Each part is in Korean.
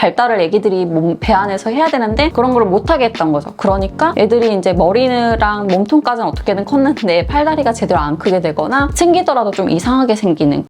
발달을 애기들이 배 안에서 해야 되는데 그런 걸 못하게 했던 거죠. 그러니까 애들이 이제 머리랑 몸통까지는 어떻게든 컸는데 팔다리가 제대로 안 크게 되거나 생기더라도 좀 이상하게 생기는.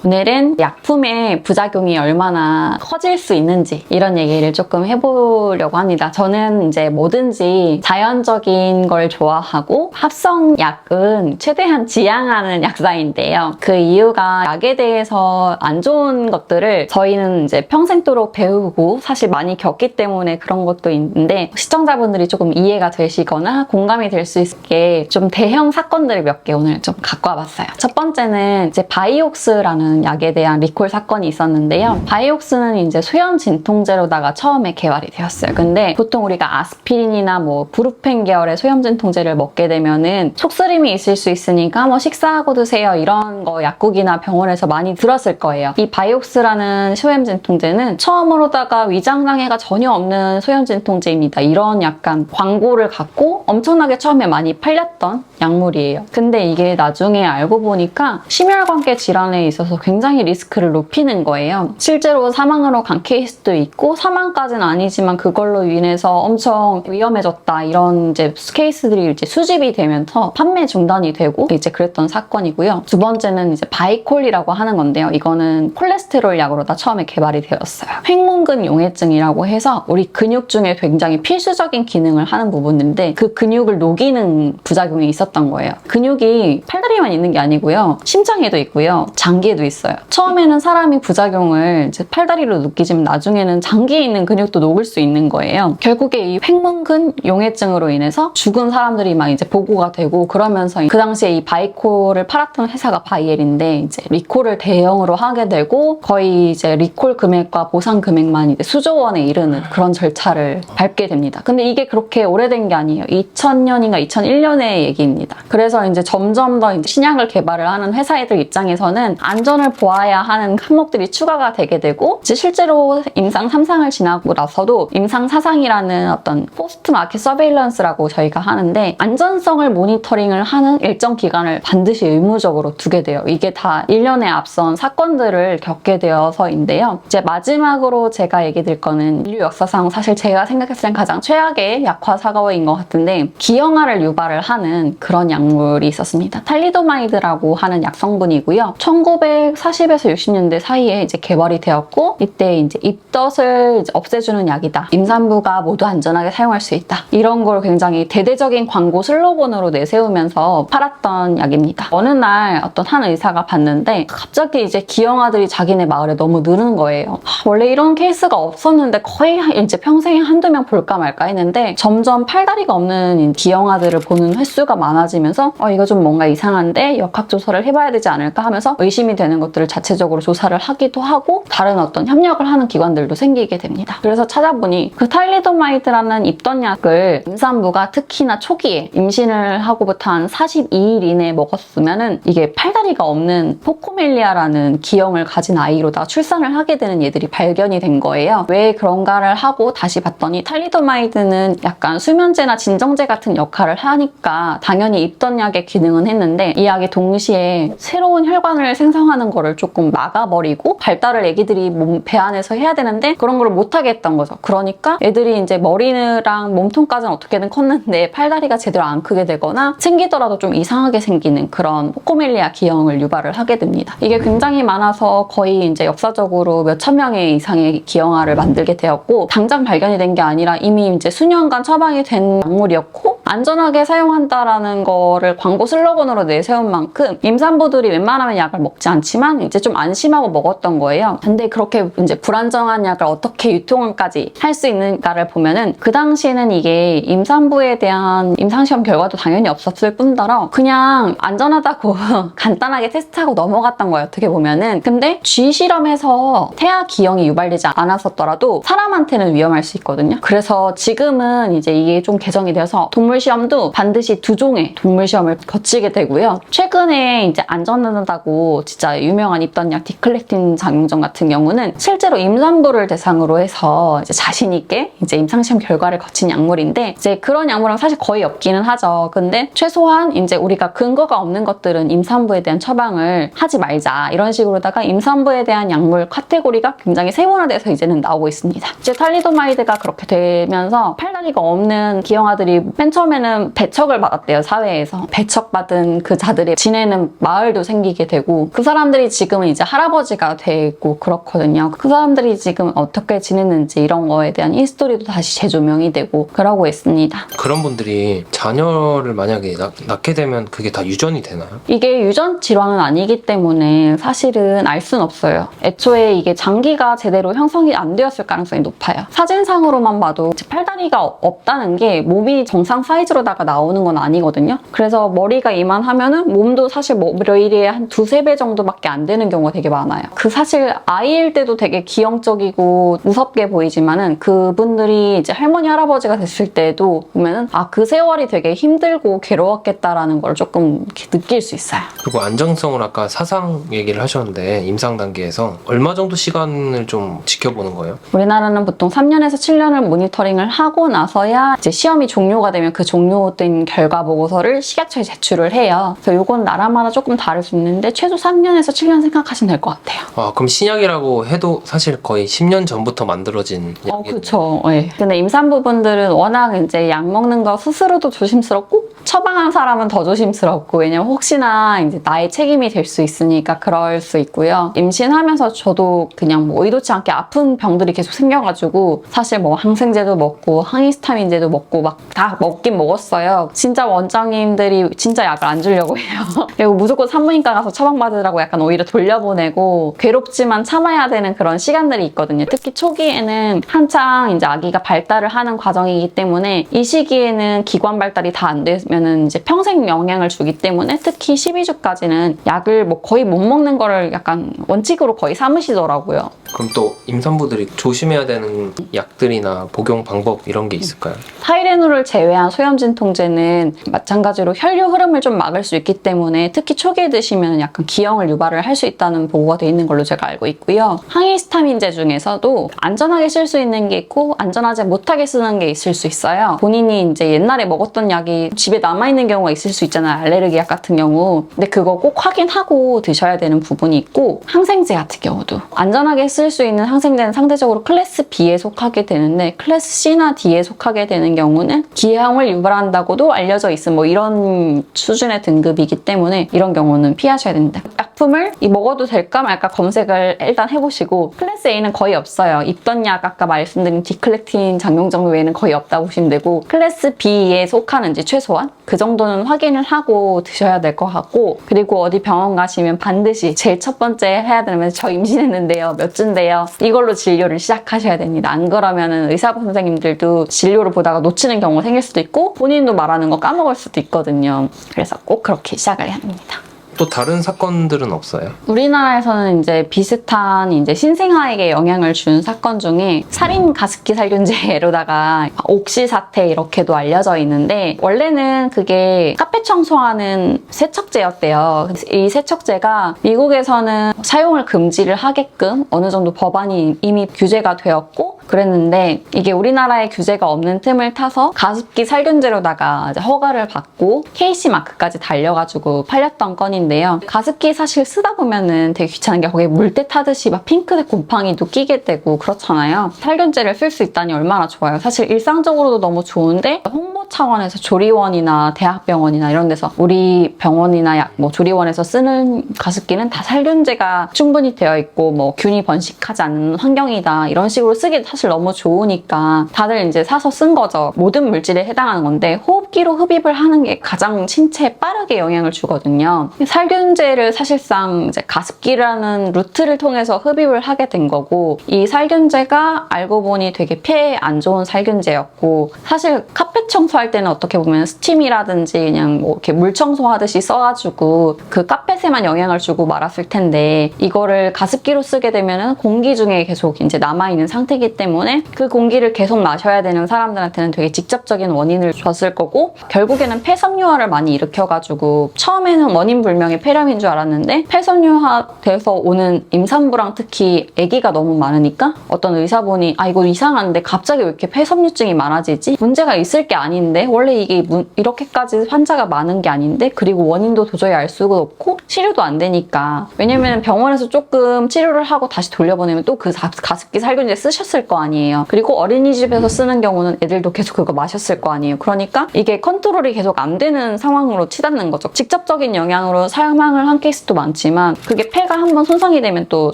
오늘은 약품의 부작용이 얼마나 커질 수 있는지 이런 얘기를 조금 해보려고 합니다. 저는 이제 뭐든지 자연적인 걸 좋아하고 합성약은 최대한 지양하는 약사인데요. 그 이유가 약에 대해서 안 좋은 것들을 저희는 이제 평생도록 배우고 사실 많이 겪기 때문에 그런 것도 있는데 시청자분들이 조금 이해가 되시거나 공감이 될 수 있게 좀 대형 사건들을 몇 개 오늘 좀 갖고 와봤어요. 첫 번째는 이제 바이옥스라는 약에 대한 리콜 사건이 있었는데요. 바이옥스는 이제 수염 진통제로다가 처음에 개발이 되었어요. 근데 보통 우리가 아스피린이나 뭐 브루펜 계열의 수염 진통제를 먹게 되면은 속쓰림이 있을 수 있으니까 뭐 식사하고 드세요 이런 거 약국이나 병원에서 많이 들었을 거예요. 이 바이옥스라는 수염 진통제는 처음으로다가 위장장애가 전혀 없는 수염 진통제입니다. 이런 약간 광고를 갖고 엄청나게 처음에 많이 팔렸던 약물이에요. 근데 이게 나중에 알고 보니까 심혈관계 질환에 있어서 굉장히 리스크를 높이는 거예요. 실제로 사망으로 간 케이스도 있고 사망까지는 아니지만 그걸로 인해서 엄청 위험해졌다 이런 이제 케이스들이 이제 수집이 되면서 판매 중단이 되고 이제 그랬던 사건이고요. 두 번째는 이제 바이콜이라고 하는 건데요. 이거는 콜레스테롤 약으로다 처음에 개발이 되었어요. 횡문근 용해증이라고 해서 우리 근육 중에 굉장히 필수적인 기능을 하는 부분인데 그 근육을 녹이는 부작용이 있었던 거예요. 근육이 팔다리만 있는 게 아니고요. 심장에도 있고요. 장기에도 있어요. 처음에는 사람이 부작용을 이제 팔다리로 느끼지만 나중에는 장기에 있는 근육도 녹을 수 있는 거예요. 결국에 이 횡문근 용해증으로 인해서 죽은 사람들이 막 이제 보고가 되고 그러면서 그 당시에 이 바이콜을 팔았던 회사가 바이엘인데 이제 리콜을 대형으로 하게 되고 거의 이제 리콜 금액과 보상 금액만 이제 수조 원에 이르는 그런 절차를 밟게 됩니다. 근데 이게 그렇게 오래된 게 아니에요. 2000년인가 2001년의 얘기입니다. 그래서 이제 점점 더 이제 신약을 개발을 하는 회사들 입장에서는 안전을 보아야 하는 항목들이 추가가 되게 되고 이제 실제로 임상 3상을 지나고 나서도 임상 4상이라는 어떤 포스트 마켓 서베일런스라고 저희가 하는데 안전성을 모니터링을 하는 일정 기간을 반드시 의무적으로 두게 돼요. 이게 다 1년에 앞선 사건들을 겪게 되어서인데요. 이제 마지막으로 제가 얘기 드릴 거는 인류 역사상 사실 제가 생각했을 땐 가장 최악의 약화 사고인 것 같은데 기형아를 유발을 하는 그런 약물이 있었습니다. 탈리도마이드라고 하는 약성분이고요. 1940에서 60년대 사이에 이제 개발이 되었고 이때 이제 입덧을 이제 없애주는 약이다. 임산부가 모두 안전하게 사용할 수 있다. 이런 걸 굉장히 대대적인 광고 슬로건으로 내세우면서 팔았던 약입니다. 어느 날 어떤 한 의사가 봤는데 갑자기 이제 기형아들이 자기네 마을에 너무 느는 거예요. 원래 이런 케이스가 없었는데 거의 이제 평생에 한두 명 볼까 말까 했는데 점점 팔다리가 없는 기형아들을 보는 횟수가 많아지면서 이거 좀 뭔가 이상한데 역학조사를 해봐야 되지 않을까 하면서 의심이 되는 것들을 자체적으로 조사를 하기도 하고 다른 어떤 협력을 하는 기관들도 생기게 됩니다. 그래서 찾아보니 그 탈리도마이드라는 입덧약을 임산부가 특히나 초기에 임신을 하고부터 한 42일 이내에 먹었으면은 이게 팔다리가 없는 포코멜리아라는 기형을 가진 아이로다 출산을 하게 되는 얘들이 발견이 된 거예요. 왜 그런가를 하고 다시 봤더니 탈리도마이드는 약간 수면제나 진정제 같은 역할을 하니까 당연히 입덧약의 기능은 했는데 이 약이 동시에 새로운 혈관을 생성하는 거를 조금 막아버리고 발달을 애기들이 배 안에서 해야 되는데 그런 걸 못하게 했던 거죠. 그러니까 애들이 이제 머리랑 몸통까지는 어떻게든 컸는데 팔다리가 제대로 안 크게 되거나 생기더라도 좀 이상하게 생기는 그런 포코멜리아 기형을 유발을 하게 됩니다. 이게 굉장히 많아서 거의 이제 역사적으로 몇천 명의 이상의 기형아를 만들게 되었고 당장 발견이 된 게 아니라 이미 이제 수년간 처방이 된 약물이었고 안전하게 사용한다라는 거를 광고 슬로건으로 내세운 만큼 임산부들이 웬만하면 약을 먹지 않지만 이제 좀 안심하고 먹었던 거예요. 근데 그렇게 이제 불안정한 약을 어떻게 유통까지 할 수 있는가를 보면은 그 당시에는 이게 임산부에 대한 임상시험 결과도 당연히 없었을 뿐더러 그냥 안전하다고 간단하게 테스트하고 넘어갔던 거예요. 어떻게 보면은. 근데 쥐실험에서 태아 기형이 유발되지 않았었더라도 사람한테는 위험할 수 있거든요. 그래서 지금은 이제 이게 좀 개정이 되어서 동물 시험도 반드시 2종의 동물 시험을 거치게 되고요. 최근에 이제 안전하다고 진짜 유명한 입던약 디클레틴 장용정 같은 경우는 실제로 임산부를 대상으로 해서 이제 자신 있게 이제 임상시험 결과를 거친 약물인데 이제 그런 약물은 사실 거의 없기는 하죠. 근데 최소한 이제 우리가 근거가 없는 것들은 임산부에 대한 처방을 하지 말자 이런 식으로다가 임산부에 대한 약물 카테고리가 굉장히 세분화돼서 이제는 나오고 있습니다. 이제 탈리도마이드가 그렇게 되면서 팔다리가 없는 기형아들이 맨 처음에는 배척을 받았대요, 사회에서. 배척받은 그 자들이 지내는 마을도 생기게 되고 그 사람들이 지금은 이제 할아버지가 되고 그렇거든요. 그 사람들이 지금 어떻게 지냈는지 이런 거에 대한 히스토리도 다시 재조명이 되고 그러고 있습니다. 그런 분들이 자녀를 만약에 낳게 되면 그게 다 유전이 되나요? 이게 유전 질환은 아니기 때문에 사실은 알 수는 없어요. 애초에 이게 장기가 제대로 형성이 안 되었을 가능성이 높아요. 사진상으로만 봐도 팔다리가 없다는 게 몸이 정상 사이즈로다가 나오는 건 아니거든요. 그래서 머리가 이만하면은 몸도 사실 머리에 한 2-3배 정도밖에 안 되는 경우가 되게 많아요. 그 사실 아이일 때도 되게 기형적이고 무섭게 보이지만은 그분들이 이제 할머니 할아버지가 됐을 때도 보면은 아, 그 세월이 되게 힘들고 괴로웠겠다라는 걸 조금 느낄 수 있어요. 그리고 안정성을 아까 사상 얘기를 하셨는데 임상 단계에서 얼마 정도 시간을 좀 지켜보는 거예요? 우리나라는 보통 3년에서 7년을 모니터링을 하고 나서야 이제 시험이 종료가 되면 그 종료된 결과 보고서를 식약처에 제출을 해요. 그래서 이건 나라마다 조금 다를 수 있는데 최소 3년에서 7년 생각하시면 될 것 같아요. 아, 그럼 신약이라고 해도 사실 거의 10년 전부터 만들어진 약이 그렇죠. 네. 근데 임산부분들은 워낙 이제 약 먹는 거 스스로도 조심스럽고 처방한 사람은 더 조심스럽고 왜냐면 혹시나 이제 나의 책임이 될 수 있으니까 그럴 수 있고요. 임신하면서 저도 그냥 뭐 의도치 않게 아픈 병들이 계속 생겨가지고 사실 뭐 항생제도 먹고 항히스타민제도 먹고 막 다 먹긴 먹었어요. 진짜 원장님들이 진짜 약을 안 주려고 해요. 그리고 무조건 산부인과 가서 처방받으라고 약간 오히려 돌려보내고 괴롭지만 참아야 되는 그런 시간들이 있거든요. 특히 초기에는 한창 이제 아기가 발달을 하는 과정이기 때문에 이 시기에는 기관 발달이 다 안 되면은 이제 평생 영향을 주기 때문에 특히 12주까지는 약을 뭐 거의 못 먹는 거를 약간 원칙으로 거의 삼으시더라고요. 그럼 또 임산부들이 조심해야 되는 약들이나 복용 방법 이런 게 있을까요? 타이레놀을 제외한 소염진통제는 마찬가지로 혈류 흐름을 좀 막을 수 있기 때문에 특히 초기에 드시면 약간 기형을 유발을 할 수 있다는 보고가 돼 있는 걸로 제가 알고 있고요. 항히스타민제 중에서도 안전하게 쓸 수 있는 게 있고 안전하지 못하게 쓰는 게 있을 수 있어요. 본인이 이제 옛날에 먹었던 약이 집에 남아있는 경우가 있을 수 있잖아요. 알레르기 약 같은 경우. 근데 그거 꼭 확인하고 드셔야 되는 부분이 있고 항생제 같은 경우도 안전하게 쓸 수 있는 항생제는 상대적으로 클래스 B에 속하게 되는데 클래스 C나 D에 속하게 되는 경우는 기형을 유발한다고도 알려져 있은 뭐 이런 수준의 등급이기 때문에 이런 경우는 피하셔야 됩니다. 약품을 먹어도 될까 말까 검색을 일단 해보시고 클래스 A는 거의 없어요. 입던약 아까 말씀드린 디클레틴 장용정 외에는 거의 없다고 보시면 되고 클래스 B에 속하는지 최소한 그 정도는 확인을 하고 드셔야 될 것 같고 그리고 어디 병원 가시면 반드시 제일 첫 번째 해야 되는 저 임신했는데요. 몇 주인데요. 이걸로 진료를 시작하셔야 됩니다. 안 그러면은 의사 선생님들도 진료를 보다가 놓치는 경우가 생길 수도 있고 본인도 말하는 거 까먹을 수도 있거든요. 그래서 꼭 그렇게 시작을 해야 합니다. 또 다른 사건들은 없어요? 우리나라에서는 이제 비슷한 이제 신생아에게 영향을 준 사건 중에 살인 가습기 살균제로다가 옥시 사태 이렇게도 알려져 있는데 원래는 그게 카페 청소하는 세척제였대요. 이 세척제가 미국에서는 사용을 금지를 하게끔 어느 정도 법안이 이미 규제가 되었고 그랬는데 이게 우리나라에 규제가 없는 틈을 타서 가습기 살균제로다가 이제 허가를 받고 KC 마크까지 달려가지고 팔렸던 건인데요. 가습기 사실 쓰다 보면은 되게 귀찮은 게 거기에 물때 타듯이 막 핑크색 곰팡이도 끼게 되고 그렇잖아요. 살균제를 쓸 수 있다니 얼마나 좋아요. 사실 일상적으로도 너무 좋은데 홍보 차원에서 조리원이나 대학병원이나 이런 데서 우리 병원이나 뭐 조리원에서 쓰는 가습기는 다 살균제가 충분히 되어 있고 뭐 균이 번식하지 않는 환경이다 이런 식으로 쓰기 사실 너무 좋으니까 다들 이제 사서 쓴 거죠. 모든 물질에 해당하는 건데 호흡기로 흡입을 하는 게 가장 신체에 빠르게 영향을 주거든요. 살균제를 사실상 이제 가습기라는 루트를 통해서 흡입을 하게 된 거고 이 살균제가 알고 보니 되게 폐에 안 좋은 살균제였고 사실 카페 청소할 청소할 때는 어떻게 보면 스팀이라든지 그냥 뭐 이렇게 물 청소하듯이 써가지고 그 카펫에만 영향을 주고 말았을 텐데 이거를 가습기로 쓰게 되면은 공기 중에 계속 이제 남아있는 상태이기 때문에 그 공기를 계속 마셔야 되는 사람들한테는 되게 직접적인 원인을 줬을 거고 결국에는 폐섬유화를 많이 일으켜가지고 처음에는 원인 불명의 폐렴인 줄 알았는데 폐섬유화 돼서 오는 임산부랑 특히 아기가 너무 많으니까 어떤 의사분이 아 이거 이상한데 갑자기 왜 이렇게 폐섬유증이 많아지지? 문제가 있을 게 아닌데 원래 이게 이렇게까지 환자가 많은 게 아닌데 그리고 원인도 도저히 알 수가 없고 치료도 안 되니까 왜냐면 병원에서 조금 치료를 하고 다시 돌려보내면 또 그 가습기 살균제 쓰셨을 거 아니에요. 그리고 어린이집에서 쓰는 경우는 애들도 계속 그거 마셨을 거 아니에요. 그러니까 이게 컨트롤이 계속 안 되는 상황으로 치닫는 거죠. 직접적인 영향으로 사망을 한 케이스도 많지만 그게 폐가 한번 손상이 되면 또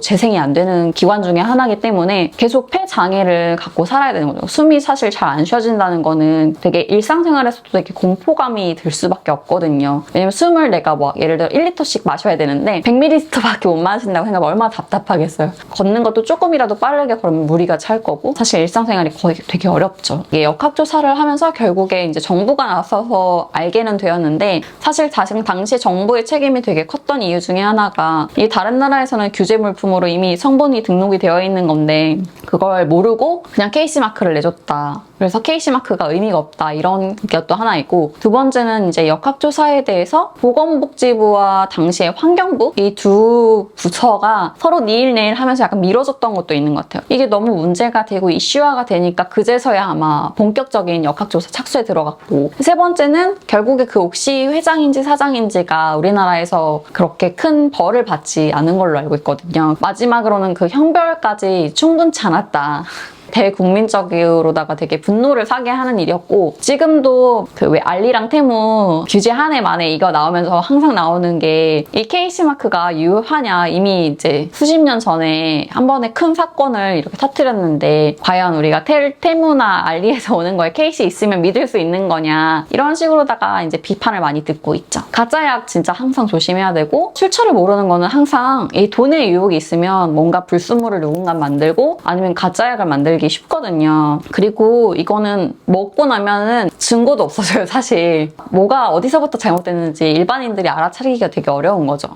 재생이 안 되는 기관 중에 하나이기 때문에 계속 폐 장애를 갖고 살아야 되는 거죠. 숨이 사실 잘 안 쉬어진다는 거는 되게 일상생활에서도 되게 공포감이 들 수밖에 없거든요. 왜냐면 숨을 내가 뭐 예를 들어 1리터씩 마셔야 되는데 100ml밖에 못 마신다고 생각하면 얼마나 답답하겠어요. 걷는 것도 조금이라도 빠르게 걸으면 무리가 찰 거고 사실 일상생활이 거의 되게 어렵죠. 이게 역학조사를 하면서 결국에 이제 정부가 나서서 알게는 되었는데 사실 당시에 정부의 책임이 되게 컸던 이유 중에 하나가 이 다른 나라에서는 규제 물품으로 이미 성분이 등록이 되어 있는 건데 그걸 모르고 그냥 KC마크를 내줬다. 그래서 KC마크가 의미가 없다 이런 것도 하나 있고 두 번째는 이제 역학조사에 대해서 보건복지부와 당시에 환경부 이 두 부처가 서로 니일내일 하면서 약간 미뤄졌던 것도 있는 것 같아요. 이게 너무 문제가 되고 이슈화가 되니까 그제서야 아마 본격적인 역학조사 착수에 들어갔고 세 번째는 결국에 그 옥시 회장인지 사장인지가 우리나라에서 그렇게 큰 벌을 받지 않은 걸로 알고 있거든요. 마지막으로는 그 형별까지 충분치 않았다. 대국민적으로다가 되게 분노를 사게 하는 일이었고 지금도 그 왜 알리랑 테무 규제 한 해 만에 이거 나오면서 항상 나오는 게 이 KC마크가 유효하냐 이미 이제 수십 년 전에 한 번에 큰 사건을 이렇게 터뜨렸는데 과연 우리가 테무나 알리에서 오는 거에 KC 있으면 믿을 수 있는 거냐 이런 식으로다가 이제 비판을 많이 듣고 있죠. 가짜약 진짜 항상 조심해야 되고 출처를 모르는 거는 항상 이 돈의 유혹이 있으면 뭔가 불순물을 누군가 만들고 아니면 가짜약을 만들기 쉽거든요. 그리고 이거는 먹고 나면은 증거도 없어져요, 사실. 뭐가 어디서부터 잘못됐는지 일반인들이 알아차리기가 되게 어려운 거죠.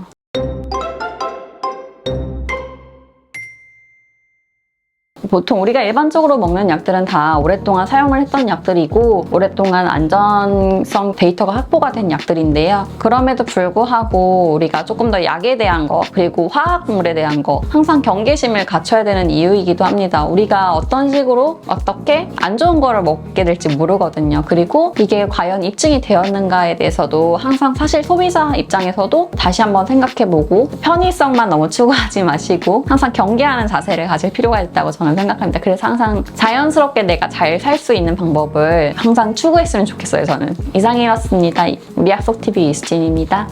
보통 우리가 일반적으로 먹는 약들은 다 오랫동안 사용을 했던 약들이고 오랫동안 안전성 데이터가 확보가 된 약들인데요. 그럼에도 불구하고 우리가 조금 더 약에 대한 거 그리고 화학물에 대한 거 항상 경계심을 갖춰야 되는 이유이기도 합니다. 우리가 어떤 식으로 어떻게 안 좋은 거를 먹게 될지 모르거든요. 그리고 이게 과연 입증이 되었는가에 대해서도 항상 사실 소비자 입장에서도 다시 한번 생각해보고 편의성만 너무 추구하지 마시고 항상 경계하는 자세를 가질 필요가 있다고 저는 생각합니다. 그래서 항상 자연스럽게 내가 잘 살 수 있는 방법을 항상 추구했으면 좋겠어요, 저는. 이상이었습니다. 우리 약속TV 이수진입니다.